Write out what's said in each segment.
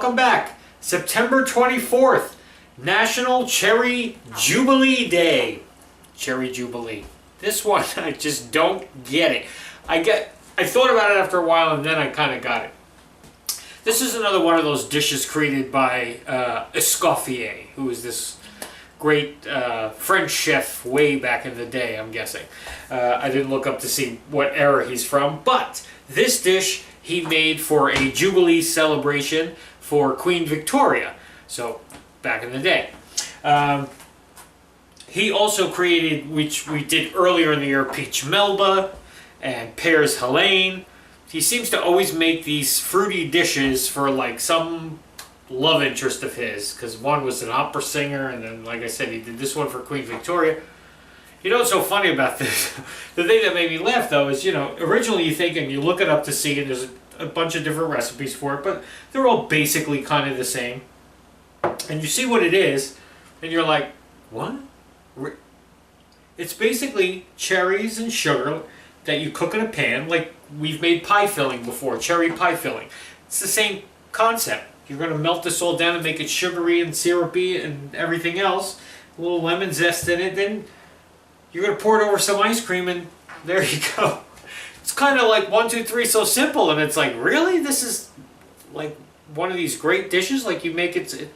welcome back. September 24th, National Cherry Jubilee Day. Cherry Jubilee. This one, I just don't get it. I thought about it after a while and then I kind of got it. This is another one of those dishes created by Escoffier, who is this great French chef way back in the day, I'm guessing. I didn't look up to see what era he's from, but this dish he made for a Jubilee celebration for Queen Victoria, so back in the day. He also created, which we did earlier in the year, peach melba and pears Helene. He seems to always make these fruity dishes for like some love interest of his, because one was an opera singer, and then, like I said, he did this one for Queen Victoria. You know what's so funny about this? The thing that made me laugh, though, is, you know, originally you think, and you look it up to see, and there's a bunch of different recipes for it, but they're all basically kind of the same. And you see what it is, and you're like, what? It's basically cherries and sugar that you cook in a pan, like we've made pie filling before, cherry pie filling. It's the same concept. You're going to melt this all down and make it sugary and syrupy and everything else. A little lemon zest in it. Then you're going to pour it over some ice cream and there you go. It's kind of like 1, 2, 3, so simple. And it's like, really? This is like one of these great dishes? Like you make it, it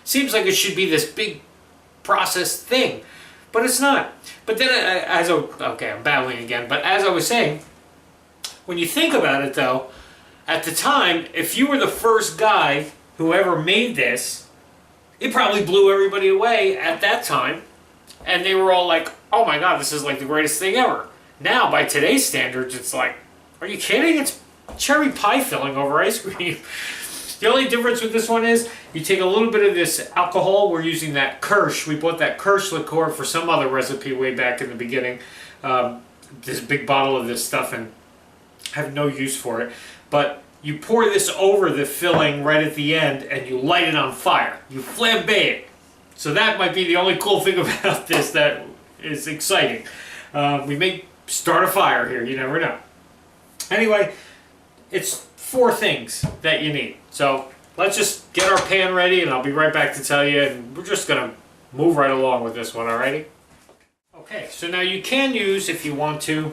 seems like it should be this big processed thing. But it's not. But then, okay, I'm babbling again. But as I was saying, when you think about it though, at the time, if you were the first guy who ever made this, it probably blew everybody away at that time. And they were all like, oh my God, this is like the greatest thing ever. Now, by today's standards, it's like, are you kidding? It's cherry pie filling over ice cream. The only difference with this one is you take a little bit of this alcohol. We're using that Kirsch. We bought that Kirsch liqueur for some other recipe way back in the beginning. This big bottle of this stuff, and I have no use for it. But you pour this over the filling right at the end and you light it on fire. You flambe it. So that might be the only cool thing about this that is exciting. We may start a fire here, you never know. Anyway, it's 4 things that you need. So let's just get our pan ready and I'll be right back to tell you, and we're just going to move right along with this one, alrighty? Okay, so now you can use, if you want to,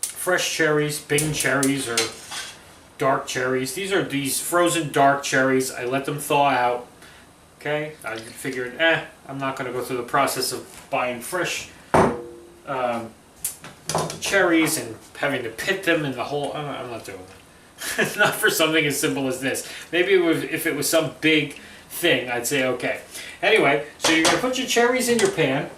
fresh cherries, Bing cherries, or dark cherries. These are these frozen dark cherries. I let them thaw out. Okay, I figured, I'm not going to go through the process of buying fresh cherries and having to pit them in the whole. I'm not doing that. Not for something as simple as this. Maybe if it was some big thing, I'd say okay. Anyway, so you're going to put your cherries in your pan.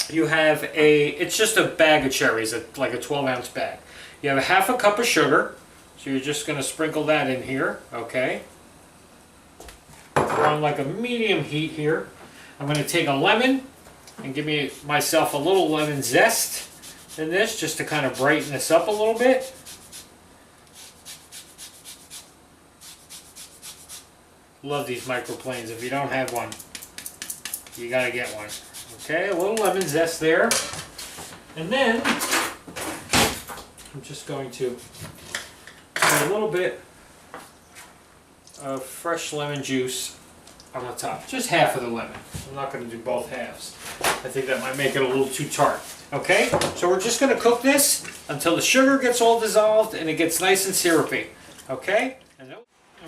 You have it's just a bag of cherries, like a 12-ounce bag. You have a half a cup of sugar, so you're just going to sprinkle that in here, okay? We're on like a medium heat here. I'm going to take a lemon and give myself a little lemon zest in this, just to kind of brighten this up a little bit. Love these microplanes. If you don't have one, you got to get one. Okay, a little lemon zest there. And then I'm just going to put a little bit of fresh lemon juice on the top. Just half of the lemon. I'm not going to do both halves. I think that might make it a little too tart. Okay, so we're just going to cook this until the sugar gets all dissolved and it gets nice and syrupy. Okay?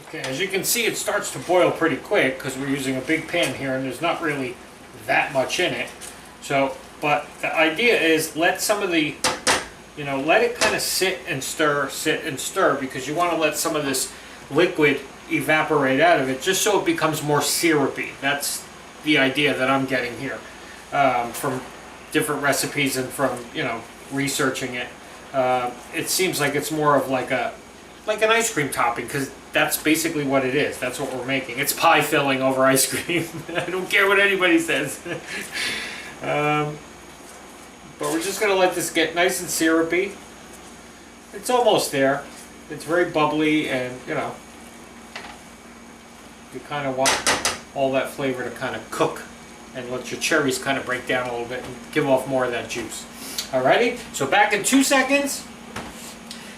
Okay, as you can see, it starts to boil pretty quick because we're using a big pan here and there's not really that much in it. So, but the idea is let some of the, you know, let it kind of sit and stir, because you want to let some of this liquid evaporate out of it just so it becomes more syrupy. That's the idea that I'm getting here from different recipes and from, you know, researching it. It seems like it's more of like an ice cream topping, because that's basically what it is. That's what we're making. It's pie filling over ice cream. I don't care what anybody says. But we're just going to let this get nice and syrupy. It's almost there. It's very bubbly, and, you know, you kind of want all that flavor to kind of cook and let your cherries kind of break down a little bit and give off more of that juice. Alrighty, so back in 2 seconds.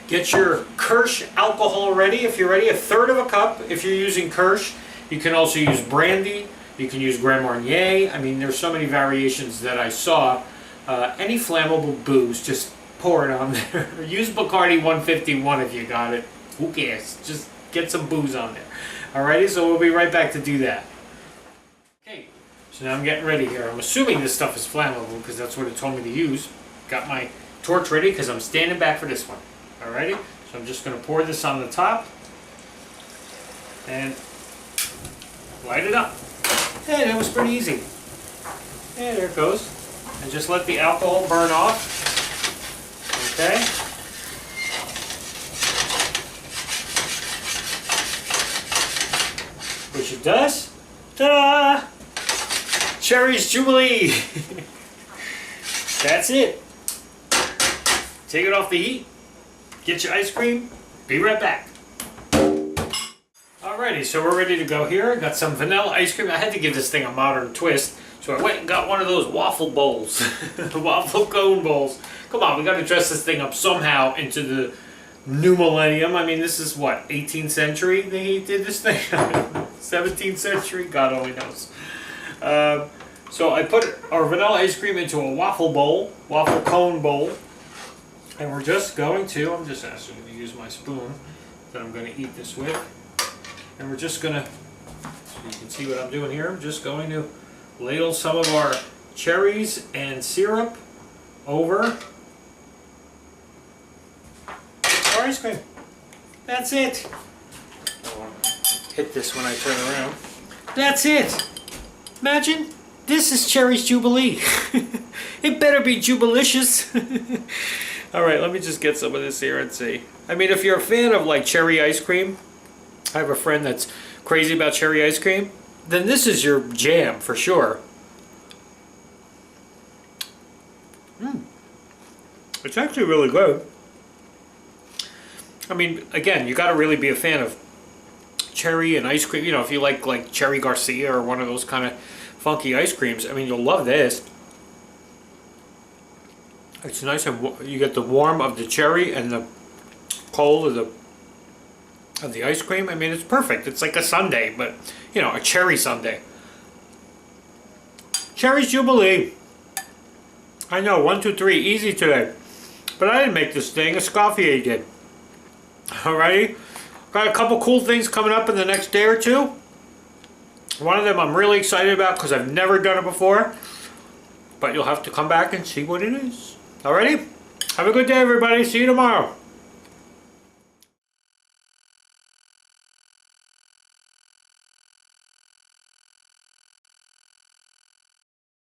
Get your Kirsch alcohol ready. If you're ready, 1/3 of a cup. If you're using Kirsch, you can also use brandy. You can use Grand Marnier. I mean, there's so many variations that I saw. Any flammable booze, just pour it on there. Use Bacardi 151 if you got it. Who cares? Just get some booze on there. Alrighty, so we'll be right back to do that. Okay, so now I'm getting ready here. I'm assuming this stuff is flammable because that's what it told me to use. Got my torch ready because I'm standing back for this one. Alrighty, so I'm just going to pour this on the top and light it up. Hey, that was pretty easy. Yeah, there it goes. And just let the alcohol burn off. Okay. Which it does. Ta-da! Cherries Jubilee! That's it. Take it off the heat. Get your ice cream. Be right back. Alrighty, so we're ready to go here. I got some vanilla ice cream. I had to give this thing a modern twist, so I went and got one of those waffle bowls. Waffle cone bowls. Come on, we got to dress this thing up somehow into the new millennium. I mean, this is what, 18th century they did this thing? 17th century? God only knows. So I put our vanilla ice cream into a waffle bowl, waffle cone bowl, and we're just going to, I'm just actually going to use my spoon that I'm going to eat this with. And we're just going to, so you can see what I'm doing here, I'm just going to ladle some of our cherries and syrup over our ice cream. That's it. I'll hit this when I turn around. That's it. Imagine, this is Cherries Jubilee. It better be jubilicious. Alright, let me just get some of this here and see. I mean, if you're a fan of like cherry ice cream, I have a friend that's crazy about cherry ice cream, then this is your jam for sure. It's actually really good. I mean, again, you got to really be a fan of cherry and ice cream. You know, if you like Cherry Garcia or one of those kind of funky ice creams, I mean, you'll love this. It's nice and you get the warm of the cherry and the cold of the ice cream. I mean, it's perfect. It's like a sundae, but you know, a cherry sundae. Cherries Jubilee. I know, 1, 2, 3, easy today. But I didn't make this thing. Escoffier did. Alrighty. Got a couple cool things coming up in the next day or two. One of them I'm really excited about because I've never done it before. But you'll have to come back and see what it is. Alrighty? Have a good day, everybody. See you tomorrow.